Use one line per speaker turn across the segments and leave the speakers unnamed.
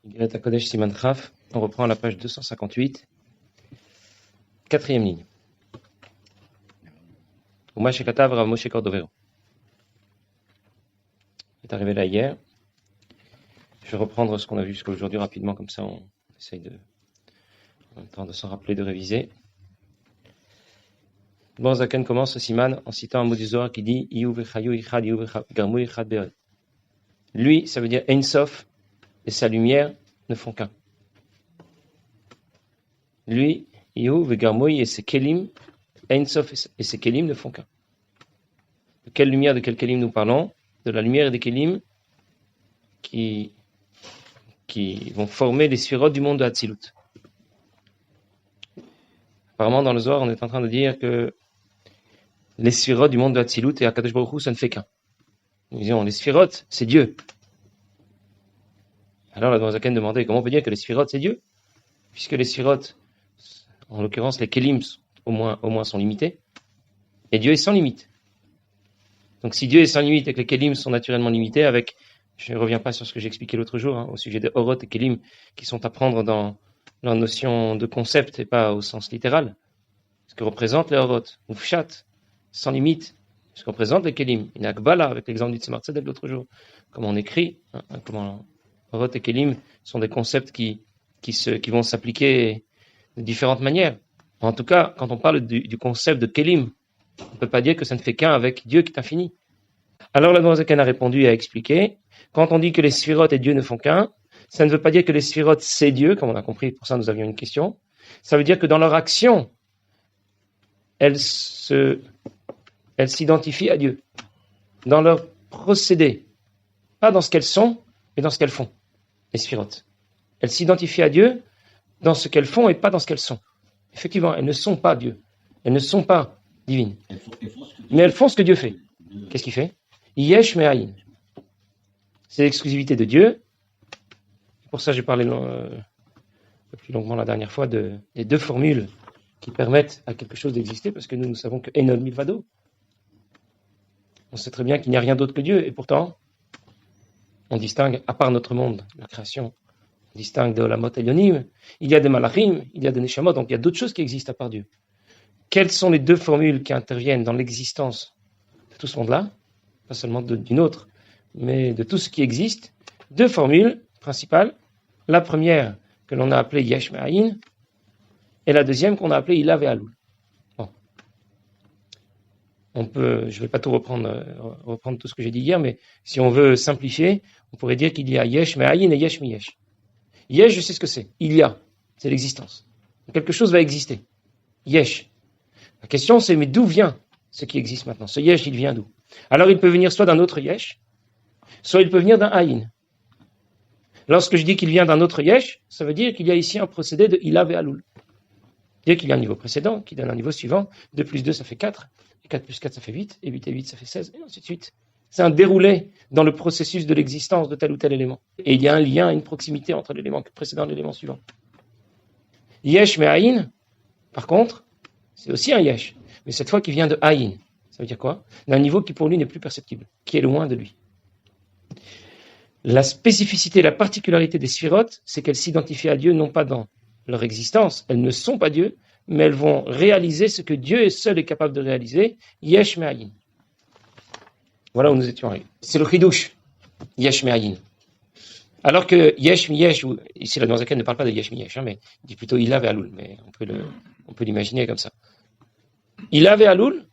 Igret HaKodesh Siman Chaf, on reprend la page 258, quatrième ligne. Uma Shekatav Rav Moshe Cordovero. C'est arrivé là hier. Je vais reprendre ce qu'on a vu jusqu'à aujourd'hui rapidement, comme ça on essaye en même temps de s'en rappeler, de réviser. Bon, Zaken commence ce Siman en citant un mot du Zohar qui dit Iyu v'chayu ichad, Iyu v'garmu ichad be'od. Lui, ça veut dire Ein Sof, et sa lumière ne font qu'un. Lui, Iyu v'garmu et ses kelim, Ein Sof et ses kelim ne font qu'un. De quelle lumière, de quel kelim nous parlons? De la lumière et des kelim qui vont former les sphirotes du monde de Hatzilut. Apparemment, dans le Zohar, on est en train de dire que les sphirotes du monde de Hatzilut et Akadosh Baruch Hu, ça ne fait qu'un. Nous disons, les sphirotes, c'est Dieu. Alors, la Zaken demandait comment on peut dire que les sphirotes, c'est Dieu? Puisque les sphirotes, en l'occurrence, les kelim, au moins sont limités, et Dieu est sans limite. Donc, si Dieu est sans limite et que les kelim sont naturellement limités, je ne reviens pas sur ce que j'ai expliqué l'autre jour, au sujet des orot et kelim, qui sont à prendre dans la notion de concept et pas au sens littéral. Ce que représentent les orot, ou fshat, sans limite, ce que représentent les kelim. Il y a Akbala, avec l'exemple du Tzemar Tzedek l'autre jour. Comment on écrit, comment orot et kelim sont des concepts qui vont s'appliquer de différentes manières. En tout cas, quand on parle du concept de kelim, on ne peut pas dire que ça ne fait qu'un avec Dieu qui est infini. Alors la Zaken a répondu et a expliqué, quand on dit que les sphirotes et Dieu ne font qu'un, ça ne veut pas dire que les sphirotes c'est Dieu, comme on a compris, pour ça nous avions une question. Ça veut dire que dans leur action, elles s'identifient à Dieu. Dans leur procédé, pas dans ce qu'elles sont, mais dans ce qu'elles font, les sphirotes. Elles s'identifient à Dieu dans ce qu'elles font et pas dans ce qu'elles sont. Effectivement, elles ne sont pas Dieu. Elles ne sont pas divines. Mais elles font ce que Dieu fait. Qu'est-ce qu'il fait? Yesh me'ayin. C'est l'exclusivité de Dieu. Pour ça, j'ai parlé un peu plus longuement la dernière fois des deux formules qui permettent à quelque chose d'exister, parce que nous savons que Enon Milvado. On sait très bien qu'il n'y a rien d'autre que Dieu, et pourtant, on distingue, à part notre monde, la création, on distingue de Olamot Elyonim, il y a des Malachim, il y a des Neshamot, donc il y a d'autres choses qui existent à part Dieu. Quelles sont les deux formules qui interviennent dans l'existence de tout ce monde-là? Pas seulement d'une autre, mais de tout ce qui existe. Deux formules principales. La première, que l'on a appelée Yesh Me'ayin, et la deuxième qu'on a appelée Ila Ve'alul. Bon. Je ne vais pas tout reprendre tout ce que j'ai dit hier, mais si on veut simplifier, on pourrait dire qu'il y a Yesh Me'ayin et Yesh Miyesh. Yesh, je sais ce que c'est. Il y a. C'est l'existence. Quelque chose va exister. Yesh. La question c'est, mais d'où vient ce qui existe maintenant? Ce Yesh, il vient d'où? Alors il peut venir soit d'un autre Yesh, soit il peut venir d'un Aïn. Lorsque je dis qu'il vient d'un autre Yesh, ça veut dire qu'il y a ici un procédé de Ila Ve'alul. C'est-à-dire qu'il y a un niveau précédent qui donne un niveau suivant. 2 plus 2, ça fait 4. Et 4 plus 4, ça fait 8. Et 8 et 8, ça fait 16. Et ainsi de suite. C'est un déroulé dans le processus de l'existence de tel ou tel élément. Et il y a un lien, une proximité entre l'élément précédent et l'élément suivant. Yesh Me'ayin, par contre, c'est aussi un Yesh. Mais cette fois qui vient de Ayin. Ça veut dire quoi? D'un niveau qui pour lui n'est plus perceptible, qui est loin de lui. La spécificité, la particularité des sphirotes, c'est qu'elles s'identifient à Dieu non pas dans leur existence, elles ne sont pas Dieu, mais elles vont réaliser ce que Dieu seul est capable de réaliser, Yesh Me'ayin. Voilà où nous étions arrivés. C'est le Chidush, Yesh Me'ayin. Alors que Yesh Miyesh, ici la Zaken ne parle pas de Yesh Miyesh, mais il dit plutôt Ila Ve'alul, mais on peut l'imaginer comme ça. Ila Ve'alul,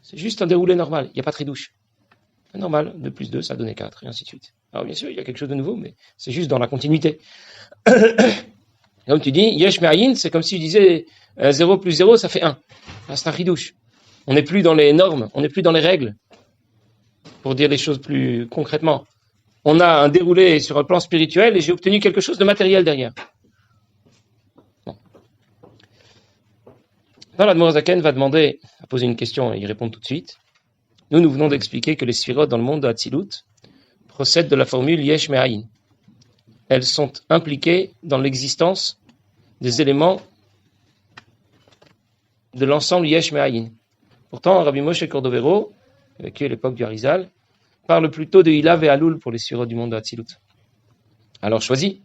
c'est juste un déroulé normal, il n'y a pas de Chidush. Normal, 2 plus 2, ça donnait 4, et ainsi de suite. Alors bien sûr, il y a quelque chose de nouveau, mais c'est juste dans la continuité. Comme tu dis, Yesh Me'ayin, c'est comme si je disais 0 plus 0, ça fait 1. Là, c'est un chidouche. On n'est plus dans les normes, on n'est plus dans les règles. Pour dire les choses plus concrètement. On a un déroulé sur un plan spirituel et j'ai obtenu quelque chose de matériel derrière. Bon. Dans l'Admor Zaken va poser une question et y répondre tout de suite. Nous venons d'expliquer que les sphirotes dans le monde de Hatzilut procèdent de la formule Yesh Me'ayin. Elles sont impliquées dans l'existence des éléments de l'ensemble Yesh Me'ayin. Pourtant, Rabbi Moshe Cordovero, qui est l'époque du Harizal, parle plutôt de Ila Ve'alul pour les sphirotes du monde de Hatzilut. Alors choisis.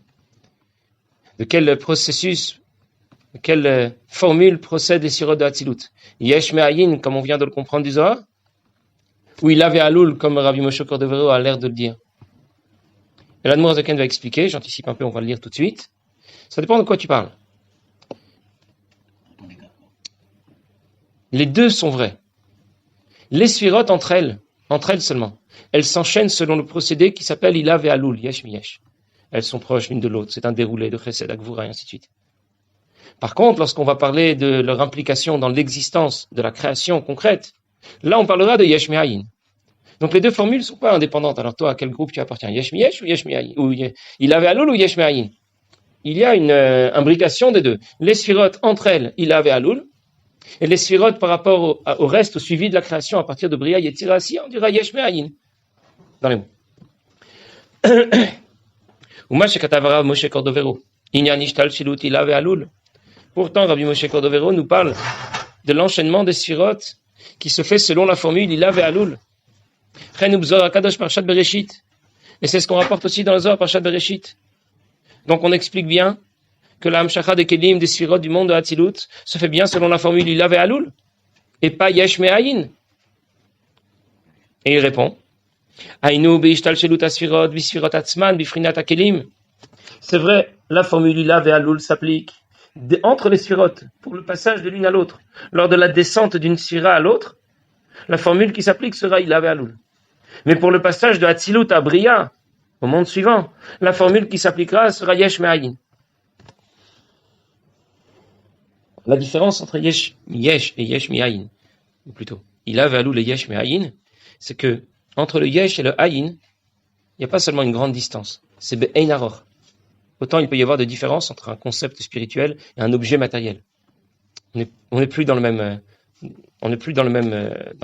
De quel processus, de quelle formule procèdent les sphirot de Hatzilut? Yesh Me'ayin, comme on vient de le comprendre du Zohar, ou il avait Aloul, comme Rabbi Moshe Cordovero a l'air de le dire. Et l'Admour Zaken va expliquer, j'anticipe un peu, on va le lire tout de suite. Ça dépend de quoi tu parles. Les deux sont vrais. Les sphirotes entre elles seulement, elles s'enchaînent selon le procédé qui s'appelle Ilav et Aloul, Yesh Mi-Yesh. Elles sont proches l'une de l'autre, c'est un déroulé de Chesed, Akvura, et ainsi de suite. Par contre, lorsqu'on va parler de leur implication dans l'existence de la création concrète, là on parlera de Yesh Mi-Ayin. Donc les deux formules ne sont pas indépendantes. Alors toi, à quel groupe tu appartiens? Yesh Mi-Yesh ou Yesh Mi-Ayin? Ou Ilav et Aloul ou Yesh Mi-Ayin? Il y a une imbrication des deux. Les sphirotes entre elles, Ilav et Aloul, et les sphirotes par rapport au reste, au suivi de la création à partir de Bria, Yetzira, si on dira Yesh Me'ayin dans les mots. Moshe Cordovero, Ilav et Aloul. Pourtant, Rabbi Moshe Cordovero nous parle de l'enchaînement des sphirotes qui se fait selon la formule Ilav et Aloul. Et c'est ce qu'on rapporte aussi dans le Zohar Parashat Bereshit. Donc on explique bien que la Hamshacha des Kelim, des Sphirot du monde de Hatzilut, se fait bien selon la formule Ilav et Aloul, et pas Yesh Me'ayin. Et il répond, Aïnou be'ishtal shelut asphirot, bisphirot atzman, bifrinat akelim. C'est vrai, la formule Ilav et Aloul s'applique entre les Sphirot, pour le passage de l'une à l'autre. Lors de la descente d'une Sphira à l'autre, la formule qui s'applique sera Ilav et Aloul. Mais pour le passage de Hatzilut à Bria, au monde suivant, la formule qui s'appliquera sera Yesh Me'ayin. La différence entre Yesh et Yesh Mi'ayin, ou plutôt, Ilav et Aloul et Yesh Mi'ayin, c'est que entre le Yesh et le Ayin, il n'y a pas seulement une grande distance, c'est Be'ein Aror. Autant il peut y avoir de différence entre un concept spirituel et un objet matériel. On n'est plus dans le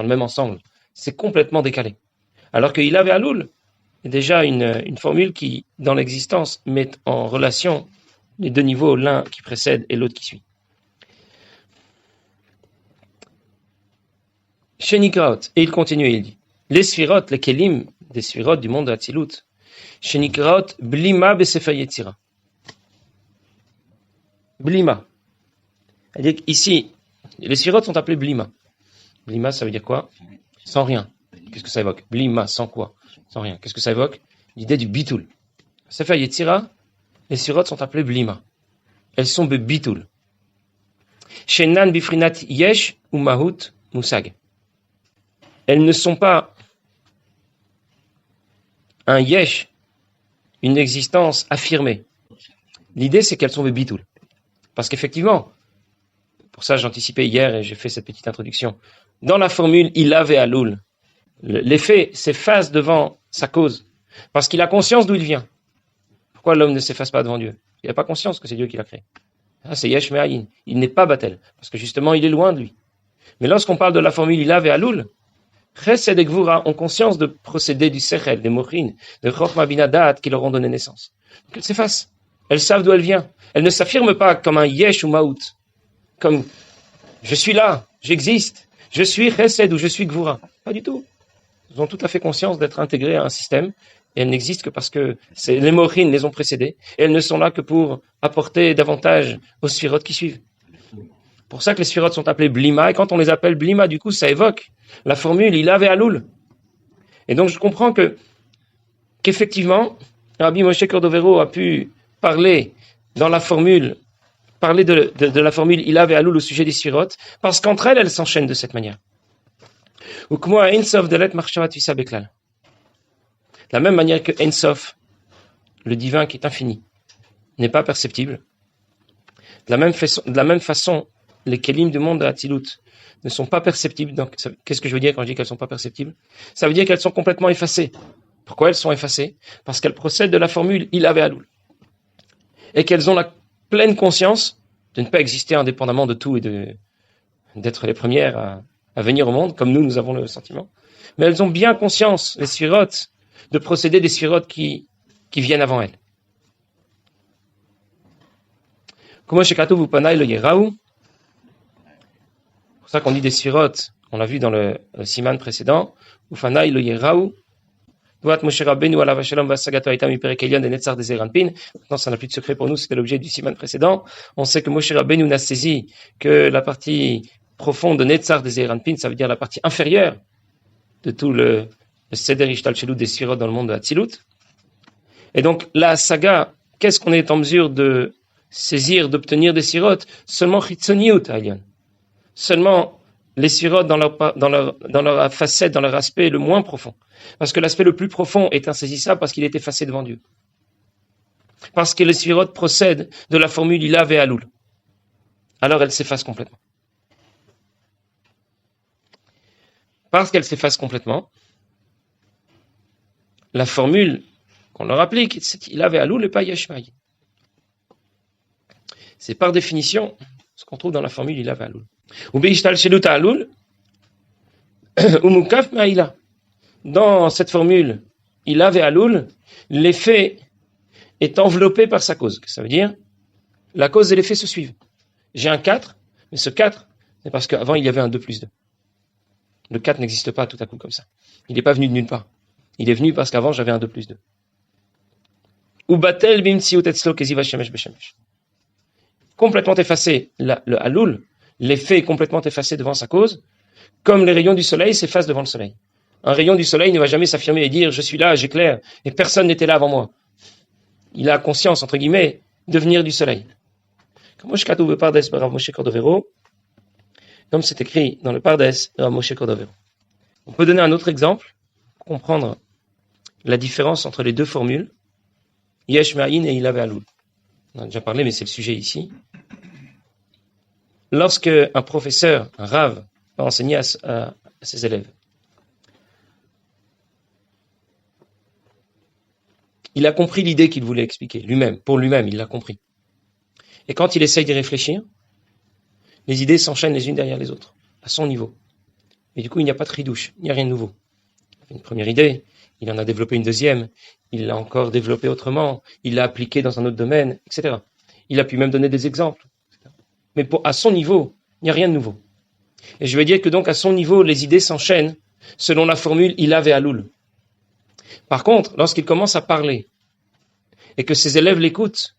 même ensemble. C'est complètement décalé. Alors que Ilav et Aloul est déjà une formule qui, dans l'existence, met en relation les deux niveaux, l'un qui précède et l'autre qui suit. Shenikraot, et il continue et il dit, les sphirotes, les kelim, des sphirotes du monde de Hatzilut, Shenikraot, blima besefer Yetzira. Blima. C'est-à-dire qu'ici, les sphirotes sont appelés blima. Blima, ça veut dire quoi? Sans rien. Qu'est-ce que ça évoque? Blima, sans quoi? Sans rien. Qu'est-ce que ça évoque? L'idée du bitul. Sefer Yetzira, les sphirotes sont appelées blima. Elles sont bitul. Shenan bifrinat yesh ou mahut musag. Elles ne sont pas un yesh, une existence affirmée. L'idée, c'est qu'elles sont des bitul. Parce qu'effectivement, pour ça j'anticipais hier et j'ai fait cette petite introduction, dans la formule Ilav et Aloul, l'effet s'efface devant sa cause, parce qu'il a conscience d'où il vient. Pourquoi l'homme ne s'efface pas devant Dieu? Il n'a pas conscience que c'est Dieu qui l'a créé. Ah, c'est Yesh Me'ayin. Il n'est pas Batel, parce que justement il est loin de lui. Mais lorsqu'on parle de la formule Ilav et Aloul, Chesed et Gvura ont conscience de procéder du Sechel, des Mochin, de Chochma Bina Da'at qui leur ont donné naissance. Donc elles s'effacent. Elles savent d'où elles viennent. Elles ne s'affirment pas comme un Yesh ou Maout. Comme je suis là, j'existe, je suis Chesed ou je suis Gvura. Pas du tout. Elles ont tout à fait conscience d'être intégrées à un système et elles n'existent que parce que les Mochin les ont précédées et elles ne sont là que pour apporter davantage aux sphirotes qui suivent. Pour ça que les sphirotes sont appelées Blima et quand on les appelle Blima, du coup, ça évoque la formule Ilav et Aloul. Et donc je comprends qu'effectivement, Rabbi Moshe Cordovero a pu parler dans la formule, parler de la formule Ilav et Aloul au sujet des sphirotes, parce qu'entre elles s'enchaînent de cette manière. Ou que moi, Ensof de l'être marchavat visa beklal. De la même manière que Ensof, le divin qui est infini, n'est pas perceptible. De la même façon, les kelim du monde de Hatzilut ne sont pas perceptibles. Donc, qu'est-ce que je veux dire quand je dis qu'elles ne sont pas perceptibles? Ça veut dire qu'elles sont complètement effacées. Pourquoi elles sont effacées? Parce qu'elles procèdent de la formule Ilav et Aloul. Et qu'elles ont la pleine conscience de ne pas exister indépendamment de tout et d'être les premières à venir au monde, comme nous avons le sentiment. Mais elles ont bien conscience, les sphirotes, de procéder des sphirotes qui viennent avant elles. Comment chez Katou vous panaï le Yeraou? C'est pour ça qu'on dit des sphirotes, on l'a vu dans le siman précédent, Ufanaï le Yeraou, Maintenant, ça n'a plus de secret pour nous, c'était l'objet du siman précédent. On sait que Moshe Rabbeinu n'a saisi que la partie profonde de Netzar des Zeranpin, ça veut dire la partie inférieure de tout le Seder Ishtalshelut des Sphirot dans le monde de Hatzilut. Et donc, la saga, qu'est-ce qu'on est en mesure de saisir, d'obtenir des Sphirot? Seulement Chitzoniut, Aïlion. Seulement les Sphirot dans leur facette, dans leur aspect le moins profond. Parce que l'aspect le plus profond est insaisissable parce qu'il est effacé devant Dieu. Parce que les Sphirot procèdent de la formule Ilav et Aloul. Alors elle s'efface complètement. Parce qu'elle s'efface complètement, la formule qu'on leur applique, c'est Ilav et Aloul et pas Yesh Ma'ayin. C'est par définition ce qu'on trouve dans la formule Ilav et Aloul. Ou Beishtalshelut Aloul, ou Mukaf Ma'ila. Dans cette formule, Ilav et Aloul, l'effet est enveloppé par sa cause. Ça veut dire, la cause et l'effet se suivent. J'ai un 4, mais ce 4, c'est parce qu'avant il y avait un 2 plus 2. Le 4 n'existe pas tout à coup comme ça. Il n'est pas venu de nulle part. Il est venu parce qu'avant j'avais un 2 plus 2. Ou batel bimtsiut etzlo keziva shemesh beshemesh. Complètement effacé, le Aloul, l'effet est complètement effacé devant sa cause, comme les rayons du soleil s'effacent devant le soleil. Un rayon du soleil ne va jamais s'affirmer et dire « je suis là, j'éclaire » et personne n'était là avant moi. Il a conscience, entre guillemets, de venir du soleil. Comme c'est écrit dans le Pardes de Rav Moshe Cordovero. On peut donner un autre exemple pour comprendre la différence entre les deux formules, Yesh Ma'ayin et Ilav et Aloul. On en a déjà parlé, mais c'est le sujet ici. Lorsque un professeur, un Rav, va enseigner à ses élèves, il a compris l'idée qu'il voulait expliquer, lui-même, pour lui-même, il l'a compris. Et quand il essaye d'y réfléchir, les idées s'enchaînent les unes derrière les autres, à son niveau. Et du coup, il n'y a pas de ridouche, il n'y a rien de nouveau. Une première idée, il en a développé une deuxième, il l'a encore développée autrement, il l'a appliquée dans un autre domaine, etc. Il a pu même donner des exemples. Mais à son niveau, il n'y a rien de nouveau. Et je vais dire que donc, à son niveau, les idées s'enchaînent selon la formule Ilav et Aloul. Par contre, lorsqu'il commence à parler et que ses élèves l'écoutent,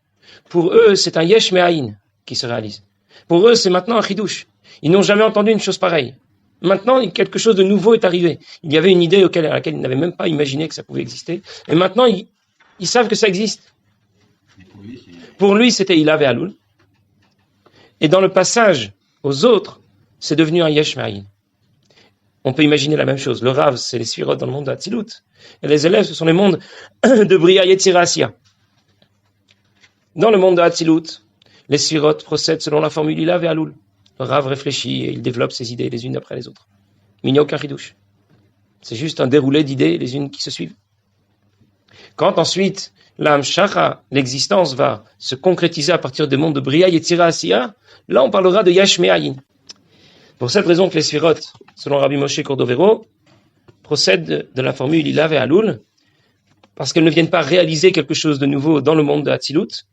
pour eux, c'est un Yesh Me'ayin qui se réalise. Pour eux, c'est maintenant un chidouche. Ils n'ont jamais entendu une chose pareille. Maintenant, quelque chose de nouveau est arrivé. Il y avait une idée à laquelle ils n'avaient même pas imaginé que ça pouvait exister. Et maintenant, ils savent que ça existe. Pour lui, c'était Ilav et Aloul. Et dans le passage aux autres, c'est devenu un Yesh Me'ayin. On peut imaginer la même chose. Le Rav, c'est les Sphirot dans le monde de Hatzilut. Et les élèves, ce sont les mondes de Bria Yetzira Asiya. Dans le monde de Hatzilut, les Sphirot procèdent selon la formule Ilav et Aloul. Le Rav réfléchit et il développe ses idées les unes après les autres. Mais il n'y a aucun ridouche. C'est juste un déroulé d'idées les unes qui se suivent. Quand ensuite l'Amshacha, l'existence, va se concrétiser à partir du monde de Bria Yetzira Asiya, là on parlera de Yesh Me'ayin. Pour cette raison que les Sphirot, selon Rabbi Moshe Cordovero, procèdent de la formule Ilav et Aloul, parce qu'elles ne viennent pas réaliser quelque chose de nouveau dans le monde de Hatzilut.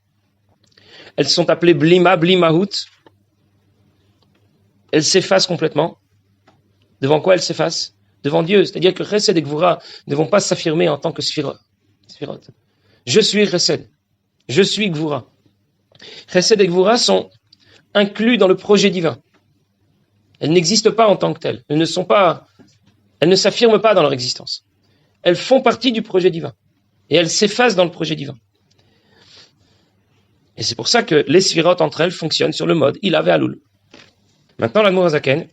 Elles sont appelées Blima, Blimahout. Elles s'effacent complètement. Devant quoi elles s'effacent? Devant Dieu. C'est-à-dire que Chesed et Gvura ne vont pas s'affirmer en tant que Sphirot. Je suis Chesed. Je suis Gvura. Chesed et Gvura sont inclus dans le projet divin. Elles n'existent pas en tant que telles. Elles ne s'affirment pas dans leur existence. Elles font partie du projet divin. Et elles s'effacent dans le projet divin. Et c'est pour ça que les Sphirot entre elles fonctionnent sur le mode Ilav et Aloul. Maintenant, l'Admour HaZaken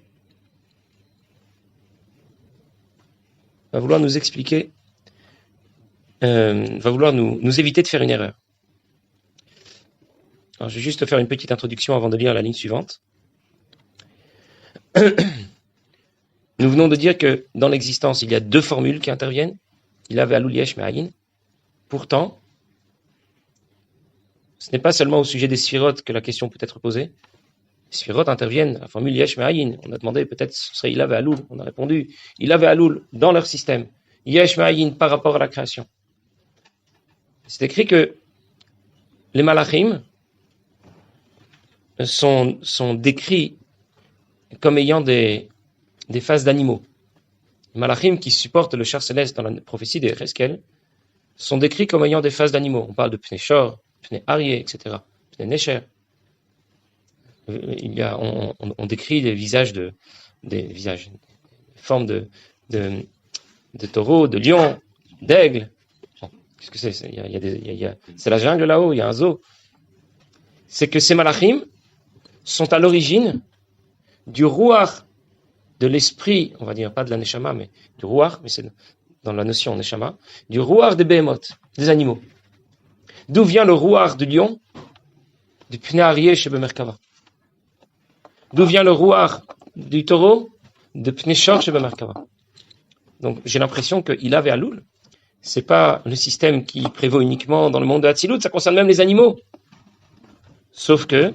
va vouloir nous expliquer, va vouloir nous éviter de faire une erreur. Alors, je vais juste faire une petite introduction avant de lire la ligne suivante. Nous venons de dire que dans l'existence, il y a deux formules qui interviennent. Ilav et Aloul Yesh Me'ayin. Pourtant, ce n'est pas seulement au sujet des Sphirot que la question peut être posée. Les Sphirot interviennent, la formule Yesh Me'ayin. On a demandé peut-être ce serait Ilav et Aloul. On a répondu Ilav et Aloul dans leur système. Yesh Me'ayin par rapport à la création. C'est écrit que les Malachim sont décrits comme ayant des faces d'animaux. Les malachim qui supportent le char céleste dans la prophétie des Cheskel sont décrits comme ayant des faces d'animaux. On parle de Pnei Shor, Pnei Aryeh, etc. Pnei Nesher. On décrit des formes de taureaux, de lions, d'aigles. Bon, qu'est-ce que c'est? C'est la jungle là-haut, il y a un zoo. C'est que ces malachim sont à l'origine du rouar, de l'esprit, on va dire pas de la neshama, mais du rouar, mais c'est dans la notion neshama, du rouar des behemoth, des animaux. D'où vient le rouar du lion? Du Pnei Aryeh chez Bemerkava. D'où vient le rouar du taureau? De Pnei Shor chez Bemerkava. Donc j'ai l'impression que Ilav et Alul, c'est pas le système qui prévaut uniquement dans le monde de Hatzilut, ça concerne même les animaux. Sauf que,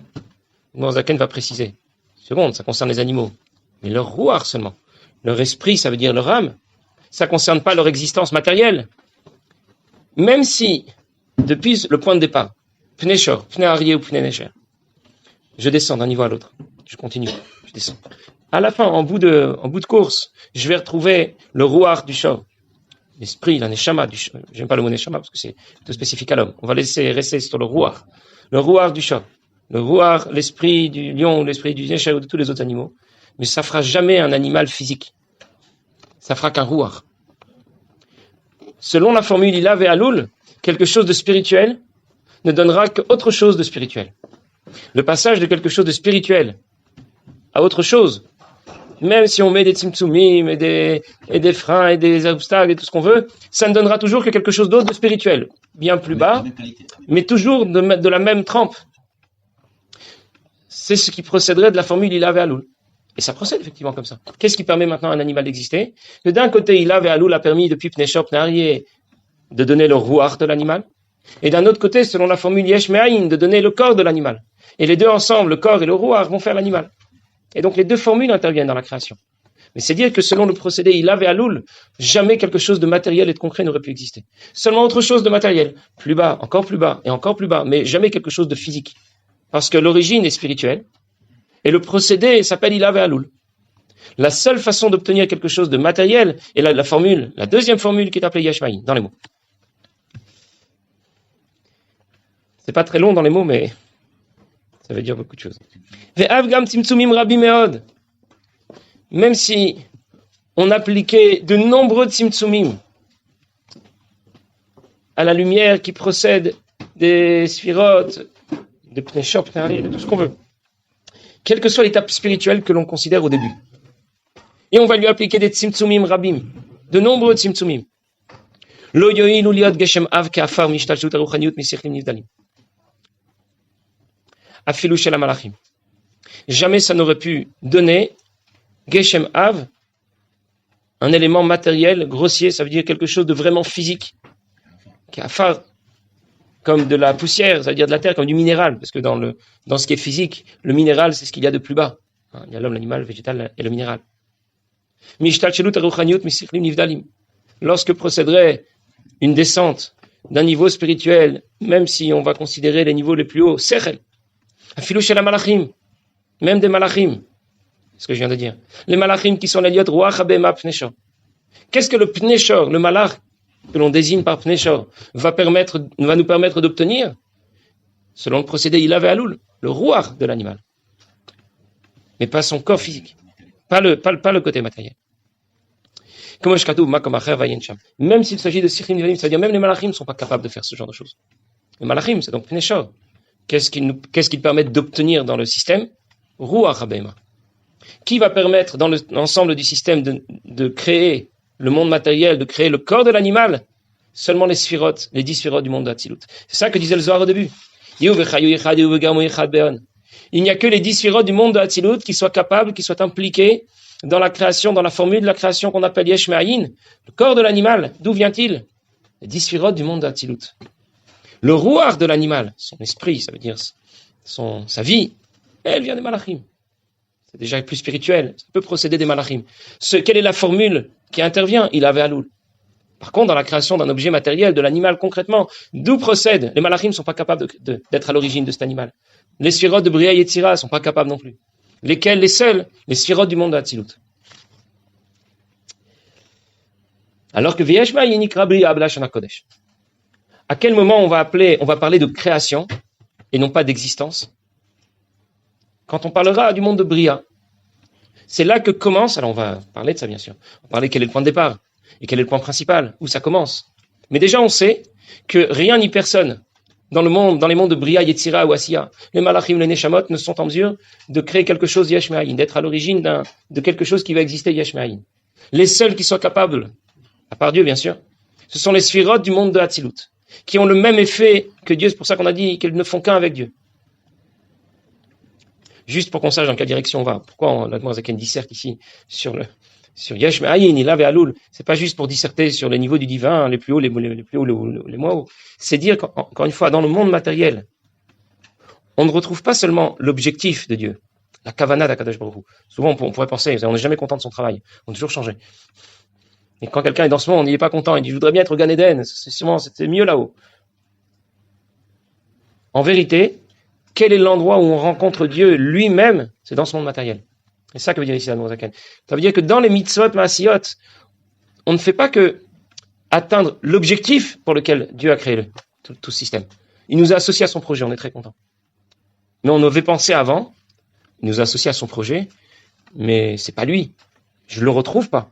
Zaken va préciser, seconde, ça concerne les animaux, mais leur rouar seulement. Leur esprit, ça veut dire leur âme. Ça concerne pas leur existence matérielle. Même si, depuis le point de départ, Pnei Shor, Pnei Aryeh ou Pnei Nesher, je descends d'un niveau à l'autre, je continue, je descends. À la fin, en bout de course, je vais retrouver le rouar du Shor, l'esprit, la neshama du Shor. J'aime pas le mot neshama parce que c'est plutôt spécifique à l'homme. On va laisser rester sur le rouar du Shor, le rouar, l'esprit du lion, l'esprit du Nesher ou de tous les autres animaux. Mais ça fera jamais un animal physique. Ça fera qu'un rouar. Selon la formule Ilav et Alul, quelque chose de spirituel ne donnera qu'autre chose de spirituel. Le passage de quelque chose de spirituel à autre chose, même si on met des tzimtzumim et des freins et des obstacles et tout ce qu'on veut, ça ne donnera toujours que quelque chose d'autre de spirituel, bien plus bas, mais toujours de la même trempe. C'est ce qui procéderait de la formule Ilav et Alul. Et ça procède effectivement comme ça. Qu'est-ce qui permet maintenant à un animal d'exister? Que d'un côté, Ilav et Alul a permis depuis Pnei Shor, Pnei Aryeh de donner le rouar de l'animal, et d'un autre côté, selon la formule Yesh Me'ayin, de donner le corps de l'animal. Et les deux ensemble, le corps et le rouar, vont faire l'animal. Et donc les deux formules interviennent dans la création. Mais c'est dire que selon le procédé Ilav et Alul, jamais quelque chose de matériel et de concret n'aurait pu exister. Seulement autre chose de matériel, plus bas, et encore plus bas, mais jamais quelque chose de physique. Parce que l'origine est spirituelle, et le procédé s'appelle Ilav et Alul. La seule façon d'obtenir quelque chose de matériel est la deuxième formule qui est appelée Yesh Me'ayin, dans les mots. C'est pas très long dans les mots, mais ça veut dire beaucoup de choses. Même si on appliquait de nombreux tzimtzumim à la lumière qui procède des sphirotes, de Pnei Shor, Pnei Aryeh, de tout ce qu'on veut, quelle que soit l'étape spirituelle que l'on considère au début. Et on va lui appliquer des tzimtzumim rabim, de nombreux tzimtzumim. Lo yo'ilu liot geshem av ke'afar mishtalshut haruchaniyut misichlim nivdalim. Afilu shel hamalachim. Jamais ça n'aurait pu donner geshem av, un élément matériel, grossier, ça veut dire quelque chose de vraiment physique. Ke'afar, comme de la poussière, ça veut dire de la terre, comme du minéral, parce que dans ce qui est physique, le minéral, c'est ce qu'il y a de plus bas. Il y a l'homme, l'animal, le végétal et le minéral. Lorsque procéderait une descente d'un niveau spirituel, même si on va considérer les niveaux les plus hauts, sechel, afilu shel hamalachim, même des malachim, c'est ce que je viens de dire. Les malachim qui sont les liot ruach habema Pnei Shor. Qu'est-ce que le Pnei Shor, le malach que l'on désigne par Pnei Shor, va nous permettre d'obtenir, selon le procédé Ilav et Alul, le rouar de l'animal, mais pas son corps physique, pas le côté matériel. Même s'il s'agit de sichlim nivalim, c'est-à-dire même les malachim ne sont pas capables de faire ce genre de choses. Les malachim, c'est donc Pnei Shor. Qu'est-ce qu'ils permettent d'obtenir dans le système? Ruach habema. Qui va permettre dans l'ensemble du système de créer le monde matériel, de créer le corps de l'animal? Seulement les sphirotes, les 10 sphirotes du monde d'Hatzilut. C'est ça que disait le Zohar au début. Il n'y a que les 10 sphirotes du monde d'Hatzilut qui soient capables, qui soient impliqués dans la création, dans la formule de la création qu'on appelle Yesh Me'ayin. Le corps de l'animal, d'où vient-il? Les 10 sphirotes du monde d'Hatzilut. Le rouar de l'animal, son esprit, ça veut dire sa vie, elle vient des malachim. C'est déjà plus spirituel, ça peut procéder des malachim. Quelle est la formule qui intervient? Il avait Alul. Par contre, dans la création d'un objet matériel, de l'animal concrètement, d'où procède? Les malachim ne sont pas capables d'être à l'origine de cet animal. Les sphirotes de Bria et Yetzira ne sont pas capables non plus. Lesquels? Les seuls? Les sphirotes du monde de Hatzilut. Alors que V'yesh ma'ayin nikra bria b'lashon hakodesh. À quel moment on va parler de création et non pas d'existence? Quand on parlera du monde de Bria. C'est là que commence, alors on va parler de ça bien sûr, on va parler quel est le point de départ et quel est le point principal, où ça commence. Mais déjà on sait que rien ni personne dans les mondes de Bria, Yetzira ou Asiya, les Malachim, les Neshamot ne sont en mesure de créer quelque chose Yesh Me'ayin, d'être à l'origine de quelque chose qui va exister Yesh Me'ayin. Les seuls qui soient capables, à part Dieu bien sûr, ce sont les Sphirot du monde de Hatzilut, qui ont le même effet que Dieu, c'est pour ça qu'on a dit qu'elles ne font qu'un avec Dieu. Juste pour qu'on sache dans quelle direction on va. Pourquoi l'Admorazaken disserte ici sur Yesh Me'ayin, Ilav et Alul. C'est pas juste pour disserter sur les niveaux du divin, les plus hauts, les moins hauts. C'est dire qu'encore une fois, dans le monde matériel, on ne retrouve pas seulement l'objectif de Dieu, la kavana d'Akadosh Baruch Hu. Souvent, on pourrait penser, on n'est jamais content de son travail. On a toujours changé. Et quand quelqu'un est dans ce monde, il n'est pas content. Il dit, je voudrais bien être au Gan Eden. C'était mieux là-haut. En vérité, quel est l'endroit où on rencontre Dieu lui-même? C'est dans ce monde matériel. C'est ça que veut dire ici l'Admorazaken. Ça veut dire que dans les mitzvot, maasiyot, on ne fait pas que atteindre l'objectif pour lequel Dieu a créé tout ce système. Il nous a associés à son projet, on est très content. Mais on avait pensé avant, il nous a associés à son projet, mais c'est pas lui. Je le retrouve pas.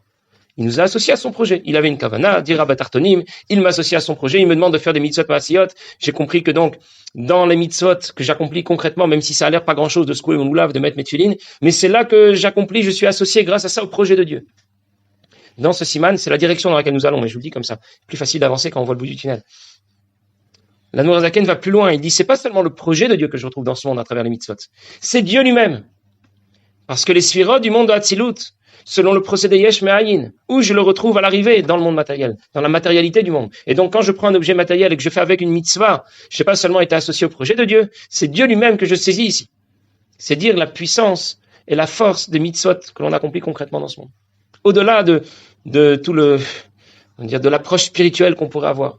Il nous a associés à son projet. Il avait une kavana, dira batartonim, il m'a associé à son projet, il me demande de faire des mitzvot maasiyot. J'ai compris que donc, dans les mitzvot que j'accomplis concrètement, même si ça a l'air pas grand chose de secouer mon moulave, de mettre mes tefilines, mais c'est là que j'accomplis, je suis associé grâce à ça au projet de Dieu. Dans ce siman, c'est la direction dans laquelle nous allons, mais je vous le dis comme ça. Plus facile d'avancer quand on voit le bout du tunnel. L'Admorazaken va plus loin, il dit, c'est pas seulement le projet de Dieu que je retrouve dans ce monde à travers les mitzvot. C'est Dieu lui-même. Parce que les sphirot du monde de Hatzilut, selon le procédé Yesh Me'ayin, où je le retrouve à l'arrivée dans le monde matériel, dans la matérialité du monde. Et donc, quand je prends un objet matériel et que je fais avec une mitzvah, je n'ai pas seulement été associé au projet de Dieu, c'est Dieu lui-même que je saisis ici. C'est dire la puissance et la force des mitzvot que l'on accomplit concrètement dans ce monde. Au-delà de tout de l'approche spirituelle qu'on pourrait avoir.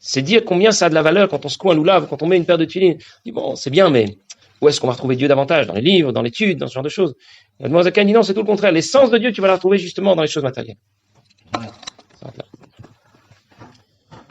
C'est dire combien ça a de la valeur quand on secoue un loulav, quand on met une paire de tefilines. On dit bon, c'est bien, mais où est-ce qu'on va retrouver Dieu davantage? Dans les livres, dans l'étude, dans ce genre de choses. L'Admorazaken dit non, c'est tout le contraire. L'essence de Dieu, tu vas la retrouver justement dans les choses matérielles.